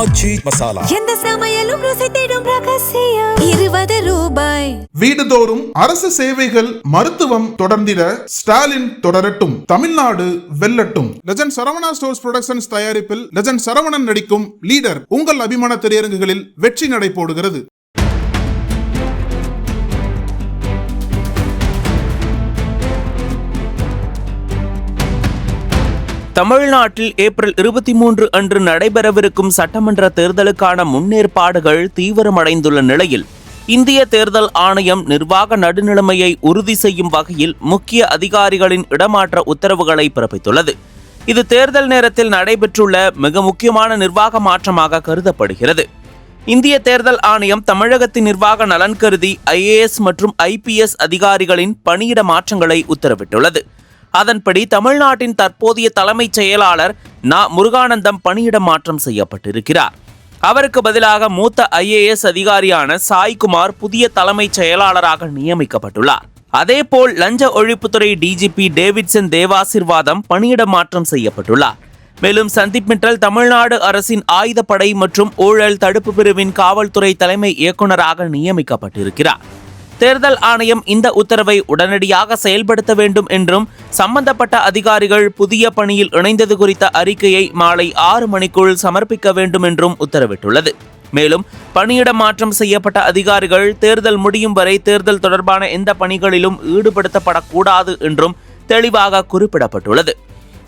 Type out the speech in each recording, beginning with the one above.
ஆச்சி மசாலா. எந்த சமையலும் ருசி தேடும் ரகசியம். 20 ரூபாய். வீடுதோறும் அரசு சேவைகள் மருத்துவம் தொடர்ந்திட ஸ்டாலின் தொடரட்டும், தமிழ்நாடு வெல்லட்டும். லெஜண்ட் சரவணா ஸ்டோர்ஸ் புரொடக்ஷன்ஸ் தயாரிப்பில் லெஜண்ட் சரவணன் நடிக்கும் லீடர் உங்கள் அபிமான திரையரங்குகளில் வெற்றி நடை போடுகிறது. தமிழ்நாட்டில் ஏப்ரல் 23 அன்று நடைபெறவிருக்கும் சட்டமன்ற தேர்தலுக்கான முன்னேற்பாடுகள் தீவிரமடைந்துள்ள நிலையில் இந்திய தேர்தல் ஆணையம் நிர்வாக நடுநிலைமையை உறுதி செய்யும் வகையில் முக்கிய அதிகாரிகளின் இடமாற்ற உத்தரவுகளை பிறப்பித்துள்ளது. இது தேர்தல் நேரத்தில் நடைபெற்றுள்ள மிக முக்கியமான நிர்வாக மாற்றமாக கருதப்படுகிறது. இந்திய தேர்தல் ஆணையம் தமிழகத்தின் நிர்வாக நலன் கருதி IAS மற்றும் IPS அதிகாரிகளின் பணியிட மாற்றங்களை உத்தரவிட்டுள்ளது. அதன்படி தமிழ்நாட்டின் தற்போதைய தலைமைச் செயலாளர் முருகானந்தம் பணியிட மாற்றம் செய்யப்பட்டிருக்கிறார். அவருக்கு பதிலாக மூத்த IAS அதிகாரியான சாய்குமார் புதிய தலைமைச் செயலாளராக நியமிக்கப்பட்டுள்ளார். அதேபோல் லஞ்ச ஒழிப்புத்துறை DGP டேவிட்சன் தேவாசிர்வாதம் பணியிட மாற்றம் செய்யப்பட்டுள்ளார். மேலும் சந்தீப் மிட்டல் தமிழ்நாடு அரசின் ஆயுதப்படை மற்றும் ஊழல் தடுப்பு பிரிவின் காவல்துறை தலைமை இயக்குநராக நியமிக்கப்பட்டிருக்கிறார். தேர்தல் ஆணையம் இந்த உத்தரவை உடனடியாக செயல்படுத்த வேண்டும் என்றும் சம்பந்தப்பட்ட அதிகாரிகள் புதிய பணியில் இணைந்தது குறித்த அறிக்கையை மாலை 6 மணிக்குள் சமர்ப்பிக்க வேண்டும் என்றும் உத்தரவிட்டுள்ளது. மேலும் பணியிட மாற்றம் செய்யப்பட்ட அதிகாரிகள் தேர்தல் முடியும் வரை தேர்தல் தொடர்பான எந்த பணிகளிலும் ஈடுபடுத்தப்படக்கூடாது என்றும் தெளிவாக குறிப்பிடப்பட்டுள்ளது.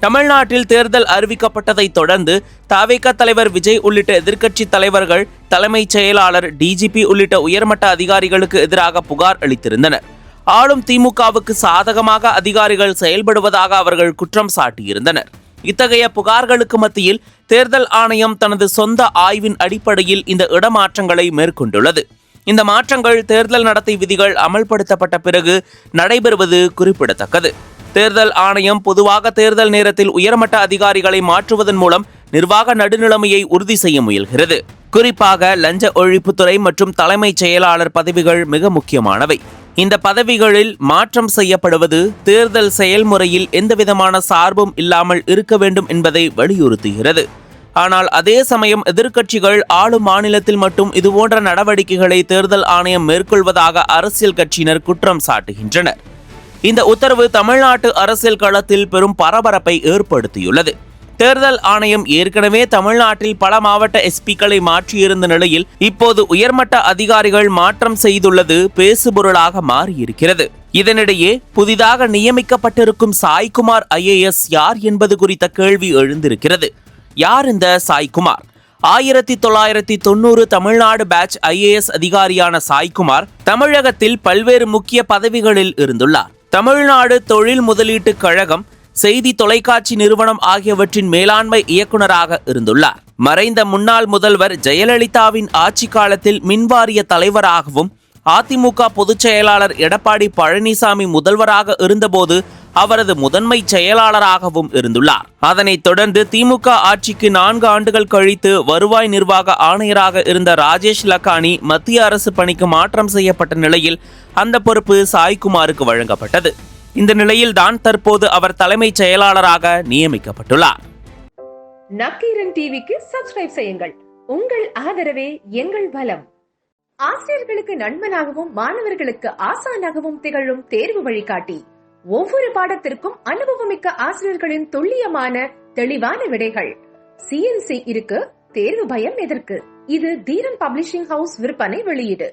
தமிழ்நாட்டில் தேர்தல் அறிவிக்கப்பட்டதை தொடர்ந்து தவிக தலைவர் விஜய் உள்ளிட்ட எதிர்க்கட்சி தலைவர்கள் தலைமைச் செயலாளர் DGP உள்ளிட்ட உயர்மட்ட அதிகாரிகளுக்கு எதிராக புகார் அளித்திருந்தனர். ஆளும் திமுகவுக்கு சாதகமாக அதிகாரிகள் செயல்படுவதாக அவர்கள் குற்றம் சாட்டியிருந்தனர். இத்தகைய புகார்களுக்கு மத்தியில் தேர்தல் ஆணையம் தனது சொந்த ஆய்வின் அடிப்படையில் இந்த இடமாற்றங்களை மேற்கொண்டுள்ளது. இந்த மாற்றங்கள் தேர்தல் நடத்தை விதிகள் அமல்படுத்தப்பட்ட பிறகு நடைபெறுவது குறிப்பிடத்தக்கது. தேர்தல் ஆணையம் பொதுவாக தேர்தல் நேரத்தில் உயர்மட்ட அதிகாரிகளை மாற்றுவதன் மூலம் நிர்வாக நடுநிலைமையை உறுதி செய்ய முயல்கிறது. குறிப்பாக லஞ்ச ஒழிப்புத்துறை மற்றும் தலைமைச் செயலாளர் பதவிகள் மிக முக்கியமானவை. இந்த பதவிகளில் மாற்றம் செய்யப்படுவது தேர்தல் செயல்முறையில் எந்தவிதமான சார்பும் இல்லாமல் இருக்க வேண்டும் என்பதை வலியுறுத்துகிறது. ஆனால் அதே சமயம் எதிர்க்கட்சிகள் ஆளும் மாநிலத்தில் மட்டும் இதுபோன்ற நடவடிக்கைகளை தேர்தல் ஆணையம் மேற்கொள்வதாக அரசியல் கட்சியினர் குற்றம் சாட்டுகின்றனர். இந்த உத்தரவு தமிழ்நாட்டு அரசியல் களத்தில் பெரும் பரபரப்பை ஏற்படுத்தியுள்ளது. தேர்தல் ஆணையம் ஏற்கனவே தமிழ்நாட்டில் பல மாவட்ட SPக்களை மாற்றியிருந்த நிலையில் இப்போது உயர்மட்ட அதிகாரிகள் மாற்றம் செய்துள்ளது பேசுபொருளாக மாறியிருக்கிறது. இதனிடையே புதிதாக நியமிக்கப்பட்டிருக்கும் சாய்குமார் IAS யார் என்பது குறித்த கேள்வி எழுந்திருக்கிறது. யார் இந்த சாய்குமார்? 1990 தமிழ்நாடு பேட்ச் IAS அதிகாரியான சாய்குமார் தமிழகத்தில் பல்வேறு முக்கிய பதவிகளில் இருந்துள்ளார். தமிழ்நாடு தொழில் முதலீட்டு கழகம், செய்தி தொலைக்காட்சி நிறுவனம் ஆகியவற்றின் மேலாண்மை இயக்குநராக இருந்துள்ளார். மறைந்த முன்னாள் முதல்வர் ஜெயலலிதாவின் ஆட்சி காலத்தில் மின்வாரிய தலைவராகவும் அதிமுக பொதுச் செயலாளர் எடப்பாடி பழனிசாமி முதல்வராக இருந்தபோது அவரது முதன்மை செயலாளராகவும் இருந்துள்ளார். அதனைத் தொடர்ந்து திமுக ஆட்சிக்கு 4 ஆண்டுகள் கழித்து வருவாய் நிர்வாக ஆணையராக இருந்த ராஜேஷ் லக்கானி மத்திய அரசு பணிக்கு மாற்றம் செய்யப்பட்ட நிலையில் அந்த பொறுப்பு சாய்குமாருக்கு வழங்கப்பட்டது. இந்த நிலையில்தான் தற்போது அவர் தலைமைச் செயலாளராக நியமிக்கப்பட்டுள்ளார். நக்கீரன் டிவிக்கு சப்ஸ்கிரைப் செய்யுங்கள். உங்கள் ஆதரவே எங்கள் பலம். ஆசிரியர்களுக்கு நண்பனாகவும் மாணவர்களுக்கு ஆசானாகவும் திகழும் தேர்வு வழிகாட்டி. ஒவ்வொரு பாடத்திற்கும் அனுபவமிக்க ஆசிரியர்களின் துல்லியமான தெளிவான விடைகள். CNC இருக்கு, தேர்வு பயம் எதற்கு? இது தீரன் பப்ளிஷிங் ஹவுஸ் விற்பனை வெளியீடு.